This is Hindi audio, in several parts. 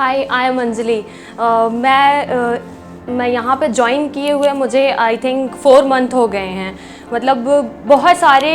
Hi, I am Anjali. मैं यहाँ पे ज्वाइन किए हुए मुझे आई थिंक 4 मंथ हो गए हैं। मतलब बहुत सारे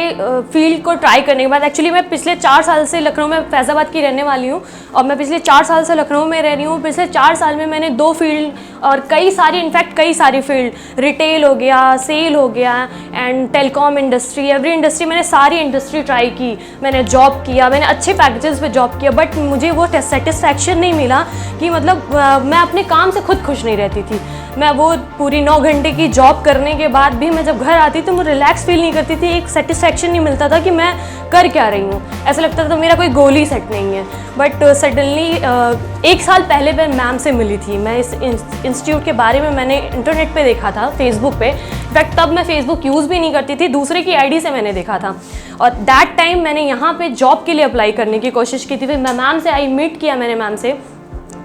फील्ड को ट्राई करने के बाद, एक्चुअली मैं पिछले 4 साल से लखनऊ में, फैज़ाबाद की रहने वाली हूँ और मैं पिछले 4 साल से लखनऊ में रह रही हूँ। पिछले 4 साल में मैंने 2 फील्ड और कई सारी फील्ड, रिटेल हो गया, सेल हो गया and telecom industry, every industry, मैंने सारी इंडस्ट्री ट्राई की। मैंने जॉब किया, मैंने अच्छे पैकेजेस पे जॉब किया, बट मुझे वो सेटिस्फैक्शन नहीं मिला कि मतलब मैं अपने काम से खुद खुश नहीं रहती थी। मैं वो पूरी 9 घंटे की जॉब करने के बाद भी मैं जब घर आती तो मैं रिलैक्स फील नहीं करती थी, एक सेटिस्फैक्शन नहीं मिलता था कि मैं कर क्या रही हूँ। ऐसा लगता था मेरा कोई गोल ही सेट नहीं है। बट सडनली 1 साल पहले मैं मैम से मिली थी। मैं इस इंस्टीट्यूट के बारे में मैंने इंटरनेट पे देखा था, फेसबुक पे। इनफैक्ट तब मैं फेसबुक यूज़ भी नहीं करती थी, दूसरे की आईडी से मैंने देखा था और दैट टाइम मैंने यहाँ पे जॉब के लिए अप्लाई करने की कोशिश की थी। फिर मैं मैम से मीट किया मैंने मैम से।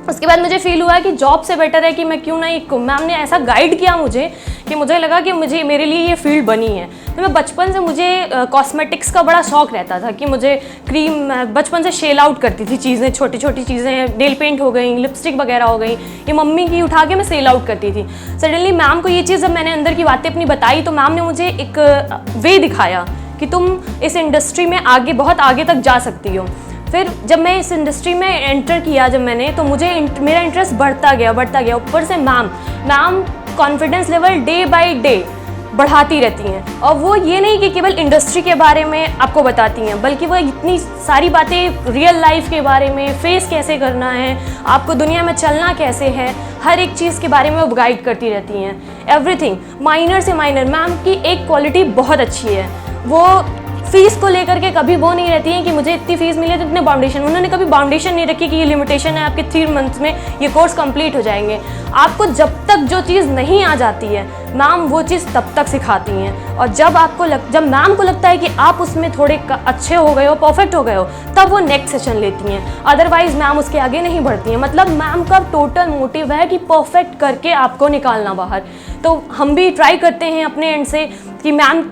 उसके बाद मुझे फील हुआ कि जॉब से बेटर है कि मैं क्यों ना एक, मैम ने ऐसा गाइड किया मुझे कि मुझे लगा कि मेरे लिए ये फील्ड बनी है। तो मैं बचपन से, मुझे कॉस्मेटिक्स का बड़ा शौक रहता था कि मुझे क्रीम, बचपन से शेल आउट करती थी चीज़ें, छोटी छोटी चीज़ें, नेल पेंट हो गई, लिपस्टिक वगैरह हो गई, ये मम्मी की उठा के मैं सेल आउट करती थी। सडनली मैम को ये चीज़, जब मैंने अंदर की बातें अपनी बताई तो मैम ने मुझे एक वे दिखाया कि तुम इस इंडस्ट्री में आगे, बहुत आगे तक जा सकती हो। फिर जब मैं इस इंडस्ट्री में एंटर किया जब मैंने, तो मुझे मेरा इंटरेस्ट बढ़ता गया। ऊपर से ma'am confidence level day by day बढ़ाती रहती हैं। और वो ये नहीं कि केवल इंडस्ट्री के बारे में आपको बताती हैं, बल्कि वो इतनी सारी बातें रियल लाइफ के बारे में, फेस कैसे करना है, आपको दुनिया में चलना कैसे है, हर एक चीज़ के बारे में वो गाइड करती रहती हैं। एवरीथिंग, माइनर से माइनर। मैम की एक क्वालिटी बहुत अच्छी है, वो फीस को लेकर के कभी वो नहीं रहती है कि मुझे इतनी फीस मिले तो इतने बाउंडेशन। उन्होंने कभी बाउंडेशन नहीं रखी कि ये लिमिटेशन है, आपके 3 मंथ्स में ये कोर्स कंप्लीट हो जाएंगे। आपको जब तक जो चीज़ नहीं आ जाती है, मैम वो चीज़ तब तक सिखाती हैं। और जब मैम को लगता है कि आप उसमें थोड़े अच्छे हो गए हो, परफेक्ट हो गए हो, तब वो नेक्स्ट सेशन लेती हैं। अदरवाइज मैम उसके आगे नहीं बढ़ती हैं। मतलब मैम का टोटल मोटिव है कि परफेक्ट करके आपको निकालना बाहर। तो हम भी ट्राई करते हैं अपने एंड से कि मैम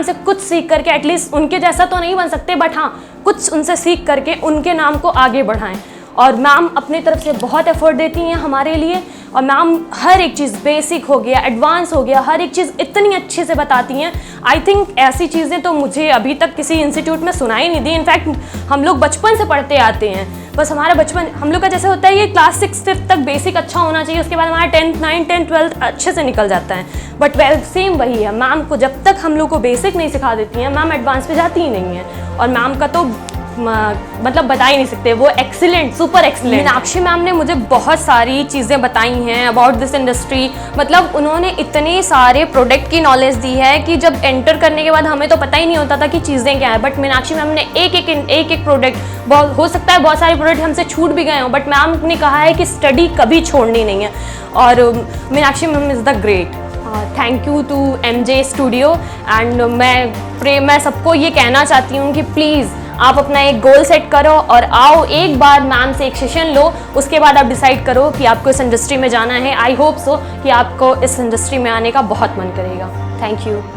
से कुछ सीख करके, एटलीस्ट उनके जैसा तो नहीं बन सकते, बट हाँ कुछ उनसे सीख करके उनके नाम को आगे बढ़ाएं। और मैम अपनी तरफ से बहुत एफर्ट देती हैं हमारे लिए। और मैम हर एक चीज़, बेसिक हो गया, एडवांस हो गया, हर एक चीज़ इतनी अच्छे से बताती हैं। आई थिंक ऐसी चीज़ें तो मुझे अभी तक किसी इंस्टीट्यूट में सुनाई नहीं दी। इनफैक्ट हम लोग बचपन से पढ़ते आते हैं, बस हमारा बचपन, हम लोग का जैसे होता है ये क्लास 6 तक बेसिक अच्छा होना चाहिए, उसके बाद हमारा 10th, 9th, 10th, 12th अच्छे से निकल जाता है। बट सेम वही है, मैम को जब तक हम लोग को बेसिक नहीं सिखा देती हैं, मैम एडवांस पे जाती ही नहीं है। और मैम का तो मतलब बता ही नहीं सकते, वो excellent, super excellent. Meenakshi ma'am ने मुझे बहुत सारी चीज़ें बताई हैं अबाउट दिस इंडस्ट्री। मतलब उन्होंने इतने सारे प्रोडक्ट की नॉलेज दी है कि जब एंटर करने के बाद हमें तो पता ही नहीं होता था कि चीज़ें क्या है। बट मीनाक्षी मैम ने एक प्रोडक्ट, हो सकता है बहुत सारे प्रोडक्ट हमसे छूट भी गए हों, बट मैम ने कहा है कि स्टडी कभी छोड़नी नहीं है। और Meenakshi ma'am is the great. Thank you to MJ studio. And मैं सबको ये कहना चाहती हूँ कि प्लीज़ आप अपना एक गोल सेट करो और आओ, एक बार मैम से एक सेशन लो, उसके बाद आप डिसाइड करो कि आपको इस इंडस्ट्री में जाना है। आई होप सो कि आपको इस इंडस्ट्री में आने का बहुत मन करेगा। Thank you.